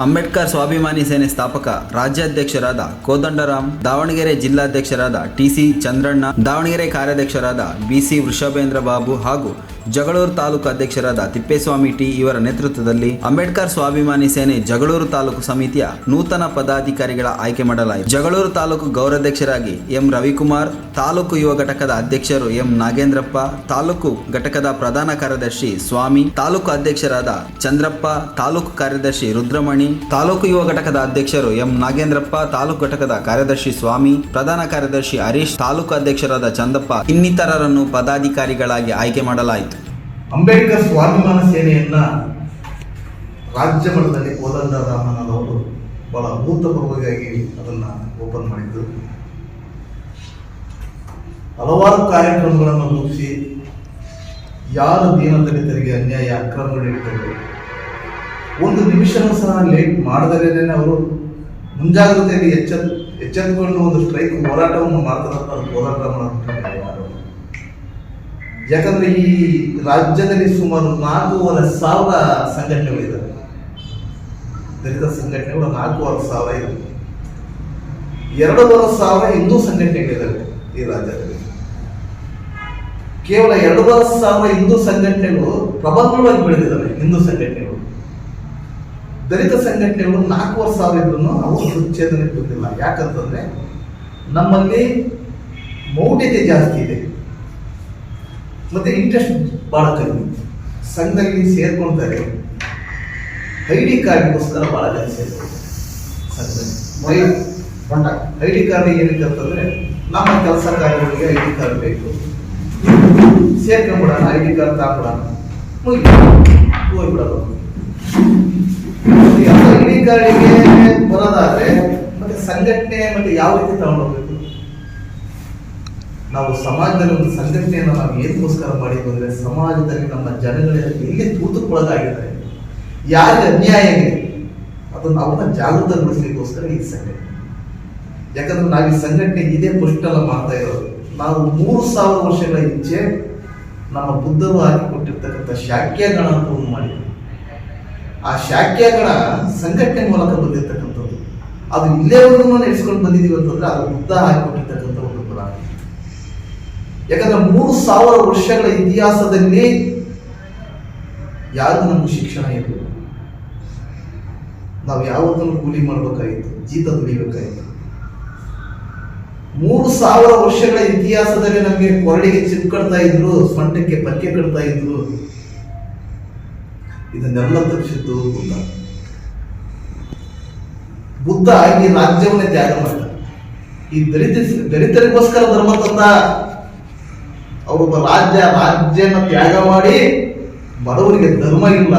ಅಂಬೇಡ್ಕರ್ ಸ್ವಾಭಿಮಾನಿ ಸೇನೆ ಸ್ಥಾಪಕ ರಾಜ್ಯಾಧ್ಯಕ್ಷರಾದ ಕೋದಂಡರಾಮ್, ದಾವಣಗೆರೆ ಜಿಲ್ಲಾಧ್ಯಕ್ಷರಾದ ಟಿಸಿ ಚಂದ್ರಣ್ಣ, ದಾವಣಗೆರೆ ಕಾರ್ಯಾಧ್ಯಕ್ಷರಾದ ಬಿಸಿ ವೃಷಭೇಂದ್ರ ಬಾಬು ಹಾಗೂ ಜಗಳೂರು ತಾಲೂಕು ಅಧ್ಯಕ್ಷರಾದ ತಿಪ್ಪೇಸ್ವಾಮಿ ಟಿ ಇವರ ನೇತೃತ್ವದಲ್ಲಿ ಅಂಬೇಡ್ಕರ್ ಸ್ವಾಭಿಮಾನಿ ಸೇನೆ ಜಗಳೂರು ತಾಲೂಕು ಸಮಿತಿಯ ನೂತನ ಪದಾಧಿಕಾರಿಗಳ ಆಯ್ಕೆ ಮಾಡಲಾಯಿತು. ಜಗಳೂರು ತಾಲೂಕು ಗೌರವಾಧ್ಯಕ್ಷರಾಗಿ ಎಂ ರವಿಕುಮಾರ್, ತಾಲೂಕು ಯುವ ಘಟಕದ ಅಧ್ಯಕ್ಷರು ಎಂ ನಾಗೇಂದ್ರಪ್ಪ, ತಾಲೂಕು ಘಟಕದ ಪ್ರಧಾನ ಕಾರ್ಯದರ್ಶಿ ಸ್ವಾಮಿ, ತಾಲೂಕು ಅಧ್ಯಕ್ಷರಾದ ಚಂದ್ರಪ್ಪ, ತಾಲೂಕು ಕಾರ್ಯದರ್ಶಿ ರುದ್ರಮಣಿ, ತಾಲೂಕು ಯುವ ಘಟಕದ ಅಧ್ಯಕ್ಷರು ಎಂ ನಾಗೇಂದ್ರಪ್ಪ, ತಾಲೂಕು ಘಟಕದ ಕಾರ್ಯದರ್ಶಿ ಸ್ವಾಮಿ, ಪ್ರಧಾನ ಕಾರ್ಯದರ್ಶಿ ಹರೀಶ್, ತಾಲೂಕು ಅಧ್ಯಕ್ಷರಾದ ಚಂದಪ್ಪ ಇನ್ನಿತರರನ್ನು ಪದಾಧಿಕಾರಿಗಳಾಗಿ ಆಯ್ಕೆ ಮಾಡಲಾಯಿತು. ಅಂಬೇಡ್ಕರ್ ಸ್ವಾಭಿಮಾನ ಸೇನೆಯನ್ನ ರಾಜ್ಯ ಮಟ್ಟದಲ್ಲಿ ಕೋದಂಡರಾಮನವರು ಬಹಳ ಅಭೂತಪೂರ್ವವಾಗಿ ಅದನ್ನ ಓಪನ್ ಮಾಡಿದ್ದು. ಹಲವಾರು ಕಾರ್ಯಕ್ರಮಗಳನ್ನು ರೂಪಿಸಿ ಯಾರು ದೀನದಲಿತರಿಗೆ ಅನ್ಯಾಯ ಅಕ್ರಮಗಳು ನಡೀತವೆ ಒಂದು ನಿಮಿಷನೂ ಸಹ ಲೇಟ್ ಮಾಡದರೇನೆ ಅವರು ಮುಂಜಾಗ್ರತೆಯಲ್ಲಿ ಎಚ್ಚೆತ್ತುಕೊಂಡು ಒಂದು ಸ್ಟ್ರೈಕ್ ಹೋರಾಟವನ್ನು ಮಾಡ್ತಾರಂತ ಕೋದಂಡರಾಮನ ಯಾರು. ಯಾಕಂದ್ರೆ ಈ ರಾಜ್ಯದಲ್ಲಿ ಸುಮಾರು 4,500 ಸಂಘಟನೆಗಳಿದ್ದಾವೆ. ದಲಿತ ಸಂಘಟನೆಗಳು 4,500 ಇದೆ. 2,500 ಹಿಂದೂ ಸಂಘಟನೆಗಳಿದ್ದಾವೆ ಈ ರಾಜ್ಯದಲ್ಲಿ. ಕೇವಲ 2,500 ಹಿಂದೂ ಸಂಘಟನೆಗಳು ಪ್ರಬಲವಾಗಿ ಬೆಳೆದಿದ್ದಾವೆ. ಹಿಂದೂ ಸಂಘಟನೆಗಳು, ದಲಿತ ಸಂಘಟನೆಗಳು 4,500 ಇದ್ರು ಅವರು ವಿಚ್ಛೇದನಕ್ಕೆ ಬಂದಿಲ್ಲ. ಯಾಕಂತಂದ್ರೆ ನಮ್ಮಲ್ಲಿ ಮೌಢ್ಯತೆ ಜಾಸ್ತಿ ಇದೆ, ಮತ್ತೆ ಇಂಟ್ರೆಸ್ಟ್ ಬಹಳ ಕಡಿಮೆ. ಸಂಘದಲ್ಲಿ ಸೇರ್ಕೊಳ್ತಾರೆ, ಐ.ಡಿ ಕಾರ್ಡ್ಗೋಸ್ಕರ ಬಹಳ ಜನ ಸೇರ್ಕೊಳ್ತಾರೆ. ಐ.ಡಿ ಕಾರ್ಡ್ ಏನಕ್ಕೆ ಅಂತಂದ್ರೆ ನಮ್ಮ ಕೆಲಸ ಕಾರ್ಯಗಳಿಗೆ ಐ.ಡಿ ಕಾರ್ಡ್ ಬೇಕು, ಸೇರ್ಕೊಂಡ್ಬಿಡೋಣ, ಐ.ಡಿ ಕಾರ್ಡ್ ತಗೊಂಡ್ಬಿಡೋಣ, ಹೋಗ್ಬಿಡೋದು. ಐ.ಡಿ ಕಾರ್ಡಿಗೆ ಬರೋದಾದ್ರೆ ಮತ್ತೆ ಸಂಘಟನೆ ಮತ್ತೆ ಯಾವ ರೀತಿ ತಗೊಂಡೋಗ್ಬೇಕು? ನಾವು ಸಮಾಜದಲ್ಲಿ ಒಂದು ಸಂಘಟನೆಯನ್ನು ನಾವು ಏನಕ್ಕೋಸ್ಕರ ಮಾಡಿದ್ವಿ ಅಂದ್ರೆ ಸಮಾಜದಲ್ಲಿ ನಮ್ಮ ಜನಗಳಲ್ಲಿ ಎಲ್ಲಿ ತೂತುಕೊಳಗಾಗಿದ್ದಾರೆ, ಯಾರಿಗೆ ಅನ್ಯಾಯ ಇದೆ ಅದನ್ನು ಅವನ್ನ ಜಾಗೃತಗೊಳಿಸಲಿಕ್ಕೋಸ್ಕರ ಈ ಸಂಘಟನೆ. ಯಾಕಂದ್ರೆ ನಾವು ಈ ಸಂಘಟನೆ ಇದೇ ಪುಷ್ಟೆಲ್ಲ ಮಾಡ್ತಾ ಇರೋದು. ನಾವು 3,000 ವರ್ಷಗಳ ಹಿಂಚೆ ನಮ್ಮ ಬುದ್ಧರು ಹಾಕಿಕೊಟ್ಟಿರ್ತಕ್ಕಂಥ ಶಾಕ್ಯಗಣ ಅಂತ ಒಂದು ಮಾಡಿದ್ವಿ. ಆ ಶಾಕ್ಯಗಣ ಸಂಘಟನೆ ಮೂಲಕ ಬಂದಿರ್ತಕ್ಕಂಥದ್ದು. ಅದು ಇಲ್ಲೇವರೆಗೂ ನಡೆಸ್ಕೊಂಡು ಬಂದಿದ್ದೀವಿ ಅಂತಂದ್ರೆ ಅದು ಬುದ್ಧ ಹಾಕಿಕೊಟ್ಟಿರ್ತಕ್ಕಂಥ ಒಂದು ಪುರಾಣ. ಯಾಕಂದ್ರೆ 3,000 ವರ್ಷಗಳ ಇತಿಹಾಸದಲ್ಲಿ ಯಾರಿಗೂ ನಮ್ಗೆ ಶಿಕ್ಷಣ ಇರಲಿಲ್ಲ. ನಾವು ಯಾವತ್ತೂ ಕೂಲಿ ಮಾಡ್ಬೇಕಾಗಿತ್ತು, ಜೀತ ದುಡಿಬೇಕಾಗಿತ್ತು. 3,000 ವರ್ಷಗಳ ಇತಿಹಾಸದಲ್ಲಿ ನಮಗೆ ಕೊರಡಿಗೆ ಚಿಪ್ ಕಟ್ತಾ ಇದ್ರು, ಸೊಂಟಕ್ಕೆ ಪಕ್ಕೆ ಕಟ್ತಾ ಇದ್ರು. ಇದನ್ನೆಲ್ಲ ತಪ್ಪಿಸಿದ್ದು ಬುದ್ಧ. ಬುದ್ಧ ಈ ರಾಜ್ಯವನ್ನೇ ತ್ಯಾಗ ಮಾಡಿದ. ಈ ದಲಿತರಿಗೋಸ್ಕರ ಧರ್ಮ ತಂದ. ಅವರೊಬ್ಬ ರಾಜ್ಯನ ತ್ಯಾಗ ಮಾಡಿ ಬಡವರಿಗೆ ಧರ್ಮ ಇಲ್ಲ